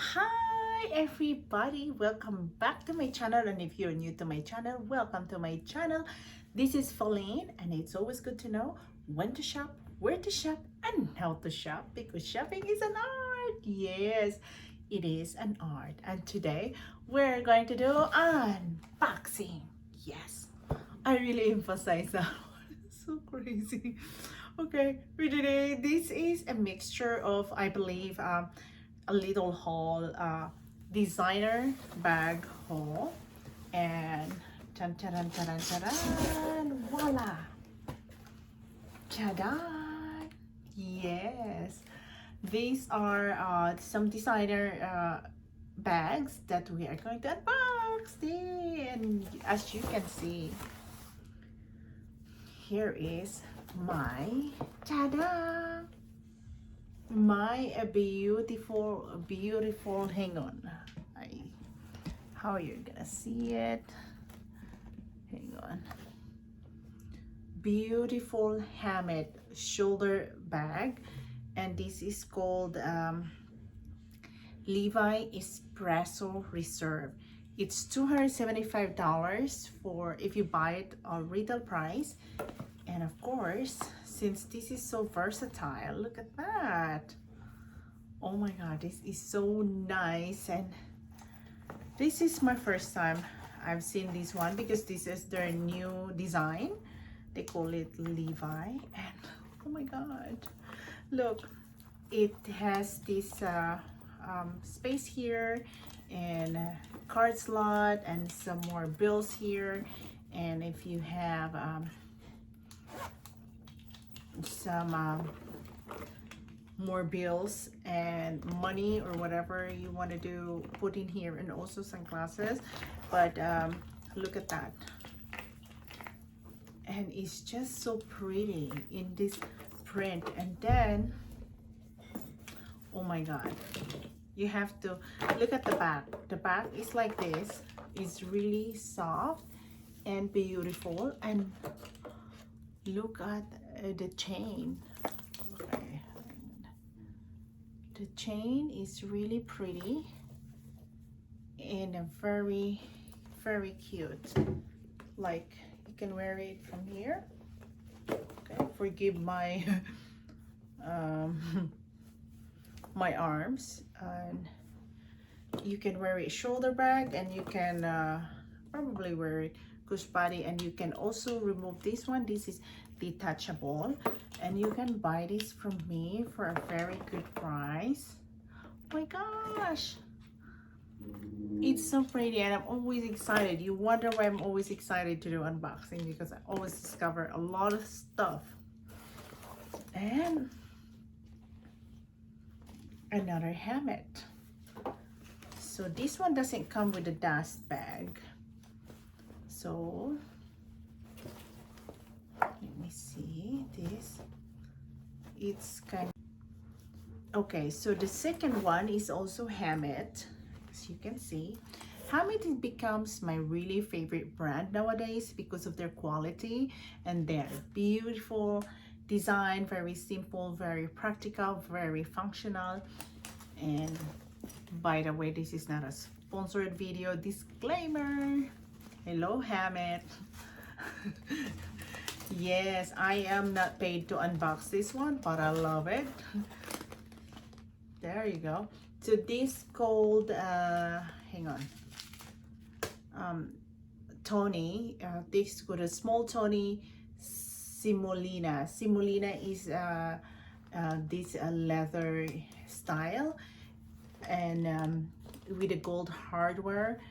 Hi everybody, welcome back to my channel, and if you're new to my channel, welcome to my channel. This is Philine, and it's always good to know when to shop, where to shop, and how to shop, because shopping is an art. Yes, it is an art. And today we're going to do unboxing. Yes, I really emphasize that one. So crazy. Okay, for today, this is a mixture of, I believe, a little haul, designer bag haul, and tan tan tan tan, voila, tada! Yes, these are some designer bags that we are going to unbox. And as you can see, here is my tada, my beautiful, hang on, how you're gonna see it, hang on, beautiful Hammit shoulder bag. And this is called Levi Espresso Reserve. It's $275 for if you buy it on retail price. And of course, since this is so versatile, look at that. Oh my god, this is so nice. And this is my first time I've seen this one, because this is their new design. They call it Levi. And oh my god, look, it has this space here, and card slot, and some more bills here. And if you have some more bills and money or whatever you want to do, put in here, and also sunglasses. But look at that, and it's just so pretty in this print. And then, oh my god, you have to look at the back. The back is like this. It's really soft and beautiful. And look at the chain. Okay. The chain is really pretty and a very cute. Like, you can wear it from here. Okay, forgive my my arms. And you can wear it shoulder bag, and you can probably wear it crossbody. And you can also remove this one. This is detachable, and you can buy this from me for a very good price. Oh my gosh, it's so pretty, and I'm always excited. You wonder why I'm always excited to do unboxing, because I always discover a lot of stuff. And another Hammit. So this one doesn't come with a dust bag. So let me see this. It's kind of okay. So the second one is also Hammit. As you can see, Hammit becomes my really favorite brand nowadays because of their quality and their beautiful design. Very simple, very practical, very functional. And by the way, this is not a sponsored video. Disclaimer. Hello, Hammit. Yes, I am not paid to unbox this one, but I love it. There you go. So this called hang on, Tony. This called a small Tony Simolina. Simolina is this leather style, and with the gold hardware.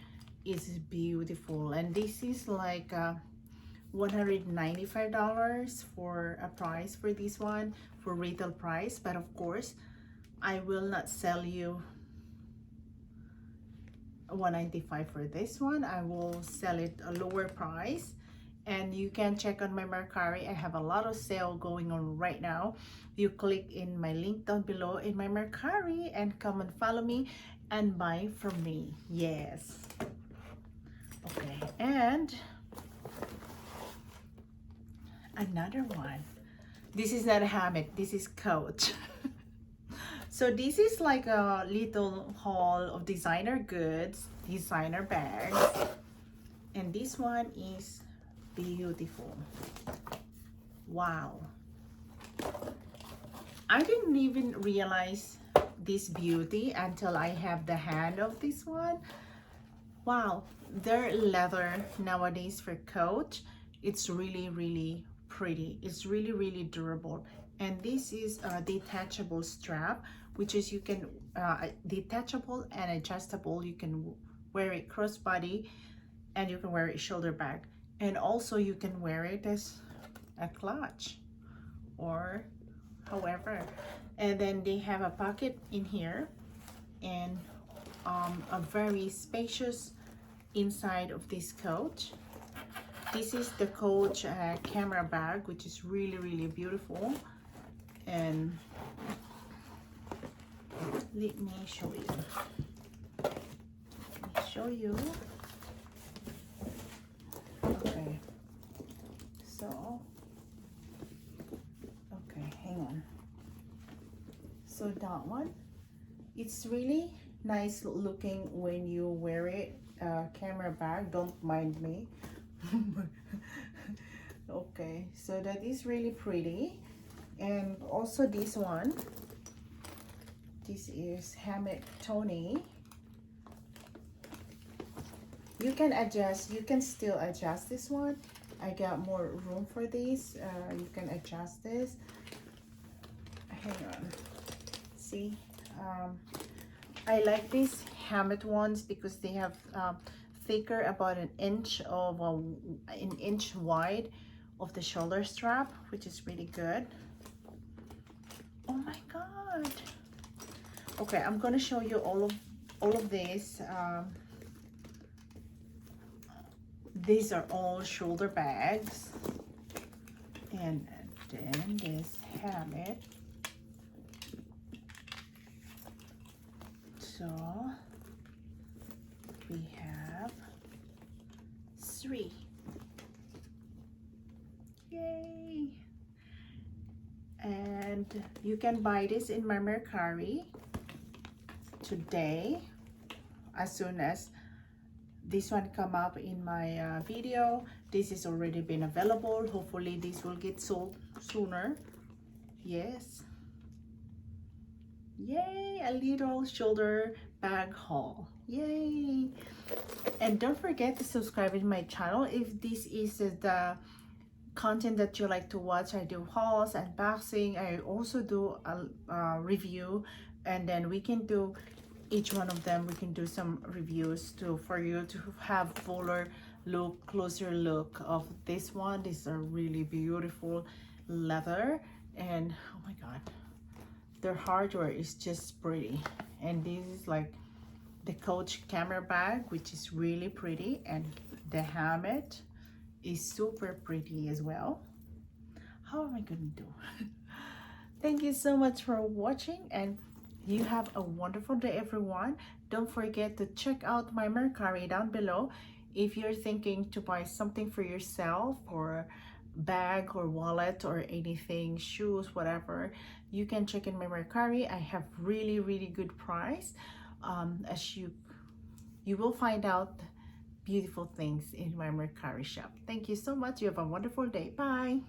Is beautiful. And this is like $195 for a price for this one, for retail price. But of course, I will not sell you $195 for this one. I will sell it a lower price. And you can check on my Mercari. I have a lot of sale going on right now. You click in my link down below in my Mercari and come and follow me and buy from me. Yes. Okay, and another one. This is not a Hammit, this is Coach. So this is like a little haul of designer goods, designer bags, and this one is beautiful. Wow. I didn't even realize this beauty until I have the hand of this one. Wow, their leather nowadays for coat, it's really pretty. It's really durable. And this is a detachable strap, which is you can detachable and adjustable. You can wear it crossbody, and you can wear it shoulder bag, and also you can wear it as a clutch or however. And then they have a pocket in here, and a very spacious inside of this coach. This is the coach camera bag, which is really beautiful. And let me show you. Okay, so okay, hang on. So that one, it's really nice looking when you wear it. Camera bag, don't mind me. Okay, so that is really pretty. And also this one, this is Hammit Tony. You can adjust, you can still adjust this one. I got more room for this. You can adjust this. Hang on, see, I like these Hammit ones because they have thicker, about an inch wide of the shoulder strap, which is really good. Oh my god. Okay, I'm gonna show you all of these. These are all shoulder bags, and then this Hammit. So we have 3. Yay! And you can buy this in my Mercari today, as soon as this one come up in my video. This is already been available. Hopefully this will get sold sooner. Yes. Yay, a little shoulder bag haul. Yay. And don't forget to subscribe to my channel if this is the content that you like to watch. I do hauls, unboxing. I also do a review, and then we can do each one of them. We can do some reviews too for you to have fuller look, closer look of this one. These are really beautiful leather, and oh my god, their hardware is just pretty. And this is like the Coach camera bag, which is really pretty, and the Hammit is super pretty as well. How am I gonna do? Thank you so much for watching, and you have a wonderful day, everyone. Don't forget to check out my Mercari down below if you're thinking to buy something for yourself, or bag or wallet or anything, shoes, whatever. You can check in my Mercari. I have really good price. As you will find out beautiful things in my Mercari shop. Thank you so much. You have a wonderful day. Bye.